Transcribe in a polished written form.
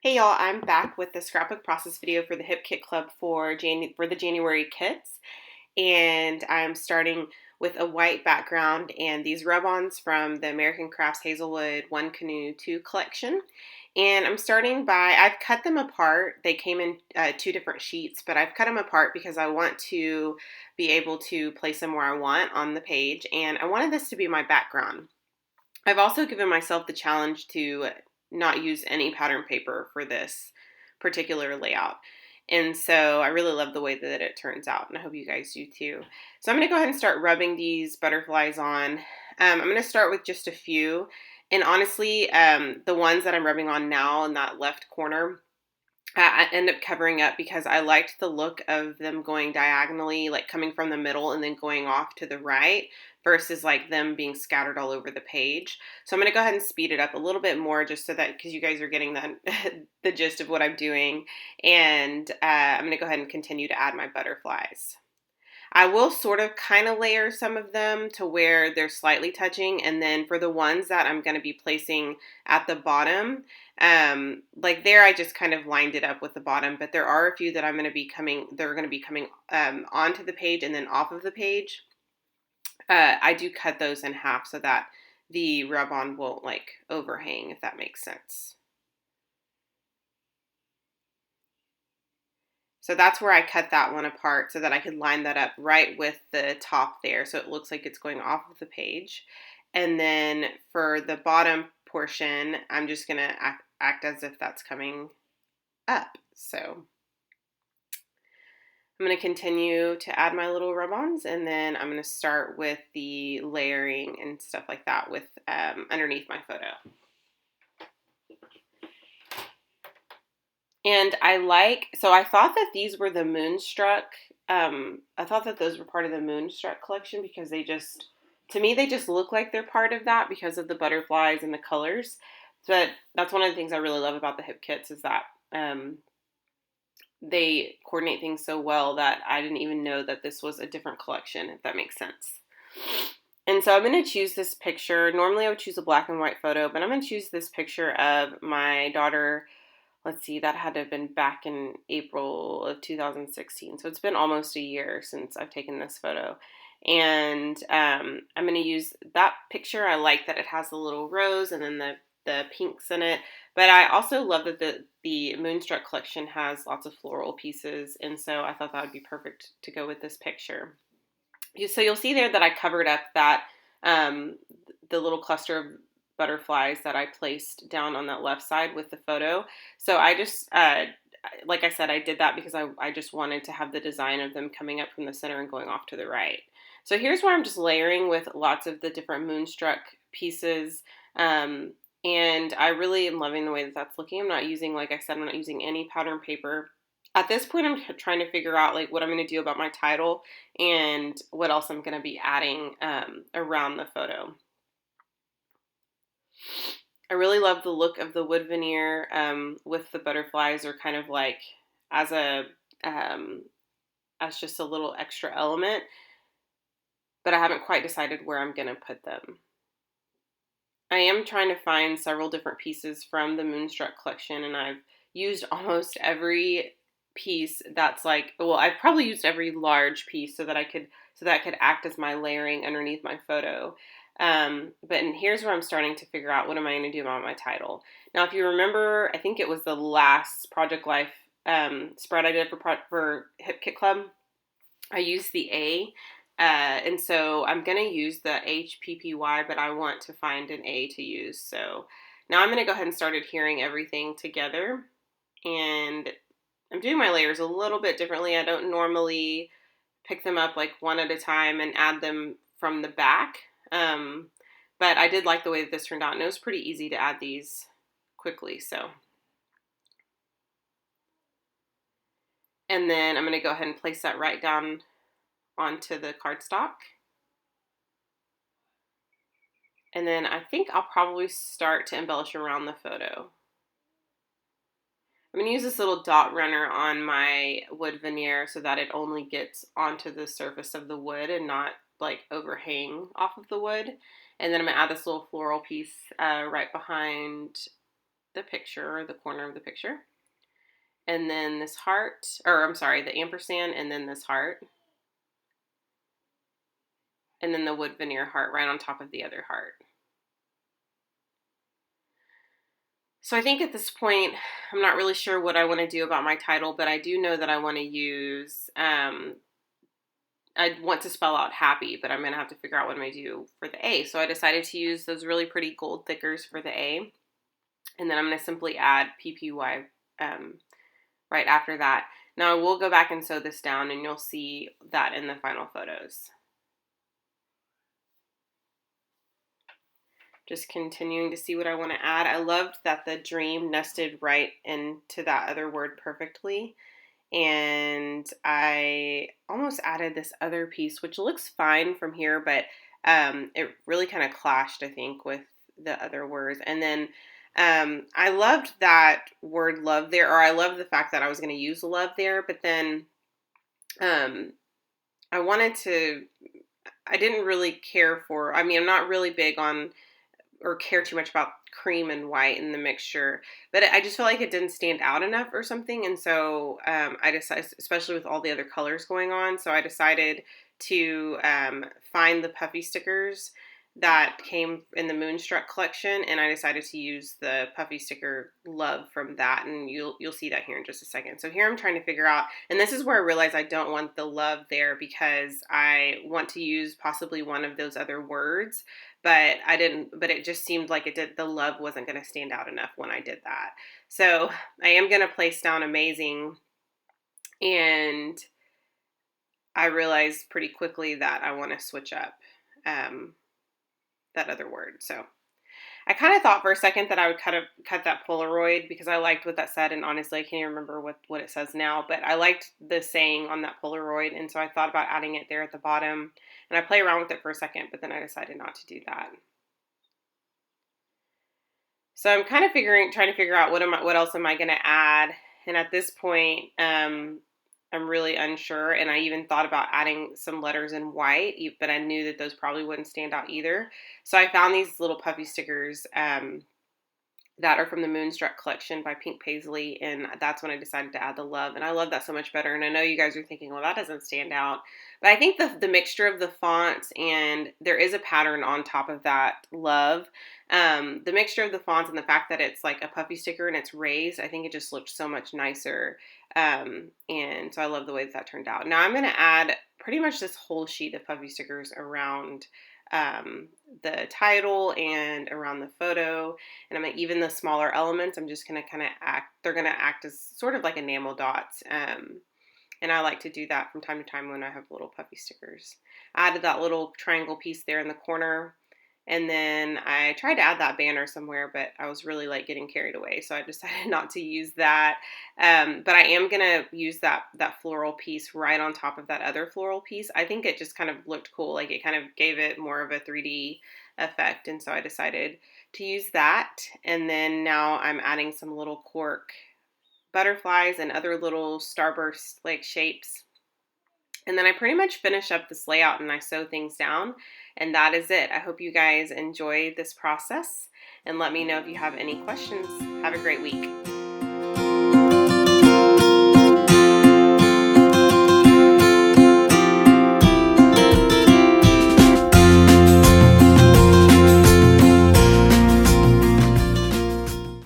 Hey y'all, I'm back with the scrapbook process video for the Hip Kit Club for the January kits. And I'm starting with a white background and these rub-ons from the American Crafts Hazelwood One Canoe 2 collection. And I'm starting by, I've cut them apart. They came in two different sheets, but I've cut them apart because I want to be able to place them where I want on the page. And I wanted this to be my background. I've also given myself the challenge to not use any pattern paper for this particular layout. And so I really love the way that it turns out, and I hope you guys do too. So I'm going to go ahead and start rubbing these butterflies on. I'm going to start with just a few. And honestly, the ones that I'm rubbing on now in that left corner, I end up covering up because I liked the look of them going diagonally, like coming from the middle and then going off to the right versus like them being scattered all over the page. So I'm going to go ahead and speed it up a little bit more just so that, because you guys are getting the gist of what I'm doing. And I'm going to go ahead and continue to add my butterflies. I will sort of kind of layer some of them to where they're slightly touching, and then for the ones that I'm going to be placing at the bottom, like there I just kind of lined it up with the bottom, but there are a few that they're going to be coming onto the page and then off of the page. I do cut those in half so that the rub-on won't like overhang, if that makes sense. So that's where I cut that one apart so that I could line that up right with the top there so it looks like it's going off of the page. And then for the bottom portion, I'm just going to act as if that's coming up. So I'm going to continue to add my little rub-ons, and then I'm going to start with the layering and stuff like that with underneath my photo. And so I thought that these were the Moonstruck. I thought that those were part of the Moonstruck collection because to me, they just look like they're part of that because of the butterflies and the colors. But that's one of the things I really love about the hip kits is that they coordinate things so well that I didn't even know that this was a different collection, if that makes sense. And so I'm going to choose this picture. Normally I would choose a black and white photo, but I'm going to choose this picture of my daughter. Let's see, that had to have been back in April of 2016. So it's been almost a year since I've taken this photo. And I'm going to use that picture. I like that it has the little rose and then the pinks in it. But I also love that the Moonstruck collection has lots of floral pieces. And so I thought that would be perfect to go with this picture. So you'll see there that I covered up that the little cluster of butterflies that I placed down on that left side with the photo. So I just, like I said, I did that because I just wanted to have the design of them coming up from the center and going off to the right. So here's where I'm just layering with lots of the different Moonstruck pieces. And I really am loving the way that that's looking. I'm not using, like I said, I'm not using any pattern paper. At this point, I'm trying to figure out like what I'm going to do about my title and what else I'm going to be adding around the photo. I really love the look of the wood veneer with the butterflies, or kind of like as as just a little extra element, but I haven't quite decided where I'm going to put them. I am trying to find several different pieces from the Moonstruck collection, and I've used almost every piece that's like, well, I've probably used every large piece so that I could act as my layering underneath my photo. But here's where I'm starting to figure out what am I going to do about my title. Now, if you remember, I think it was the last Project Life spread I did for Hip Kit Club. I used the A, and so I'm going to use the HPPY, but I want to find an A to use. So now I'm going to go ahead and start adhering everything together, and I'm doing my layers a little bit differently. I don't normally pick them up like one at a time and add them from the back. But I did like the way that this turned out, and it was pretty easy to add these quickly. And then I'm going to go ahead and place that right down onto the cardstock. And then I think I'll probably start to embellish around the photo. I'm going to use this little dot runner on my wood veneer so that it only gets onto the surface of the wood and not like overhang off of the wood. And then I'm going to add this little floral piece right behind the picture, or the corner of the picture. And then this heart, or I'm sorry, the ampersand, and then this heart. And then the wood veneer heart right on top of the other heart. So I think at this point, I'm not really sure what I want to do about my title, but I do know that I want to use, I want to spell out happy, but I'm going to have to figure out what I'm going to do for the A. So I decided to use those really pretty gold thickers for the A. And then I'm going to simply add PPY right after that. Now I will go back and sew this down, and you'll see that in the final photos. Just continuing to see what I want to add. I loved that the dream nested right into that other word perfectly. And I almost added this other piece, which looks fine from here, but it really kind of clashed, I think, with the other words. And then I loved that word love there, or I loved the fact that I was going to use love there, but then I wanted to, I didn't really care for, I mean, I'm not really big on or care too much about cream and white in the mixture, but I just felt like it didn't stand out enough or something. And so I decided, especially with all the other colors going on, so I decided to find the puffy stickers that came in the Moonstruck collection, and I decided to use the puffy sticker love from that, and you'll see that here in just a second. So here I'm trying to figure out, and this is where I realize I don't want the love there because I want to use possibly one of those other words, but I didn't, but it just seemed like the love wasn't going to stand out enough when I did that. So I am going to place down amazing, and I realized pretty quickly that I want to switch up that other word. So I kind of thought for a second that I would cut that Polaroid because I liked what that said, and honestly I can't even remember what it says now, but I liked the saying on that Polaroid, and so I thought about adding it there at the bottom, and I play around with it for a second, but then I decided not to do that. So I'm kind of trying to figure out what else am I going to add, and at this point I'm really unsure, and I even thought about adding some letters in white, but I knew that those probably wouldn't stand out either. So I found these little puffy stickers that are from the Moonstruck collection by Pink Paisley, and that's when I decided to add the love, and I love that so much better. And I know you guys are thinking, well, that doesn't stand out, but I think the mixture of the fonts, and there is a pattern on top of that love, the mixture of the fonts and the fact that it's like a puffy sticker and it's raised, I think it just looked so much nicer, and so I love the way that turned out. Now I'm going to add pretty much this whole sheet of puffy stickers around the title and around the photo, and even the smaller elements, I'm just going to they're going to act as sort of like enamel dots, and I like to do that from time to time when I have little puffy stickers. I added that little triangle piece there in the corner, and then I tried to add that banner somewhere, but I was really like getting carried away, so I decided not to use that. But I am gonna use that floral piece right on top of that other floral piece. I think it just kind of looked cool, like it kind of gave it more of a 3D effect, and so I decided to use that. And then now I'm adding some little cork butterflies and other little starburst like shapes. And then I pretty much finish up this layout and I sew things down, and that is it. I hope you guys enjoy this process, and let me know if you have any questions. Have a great week.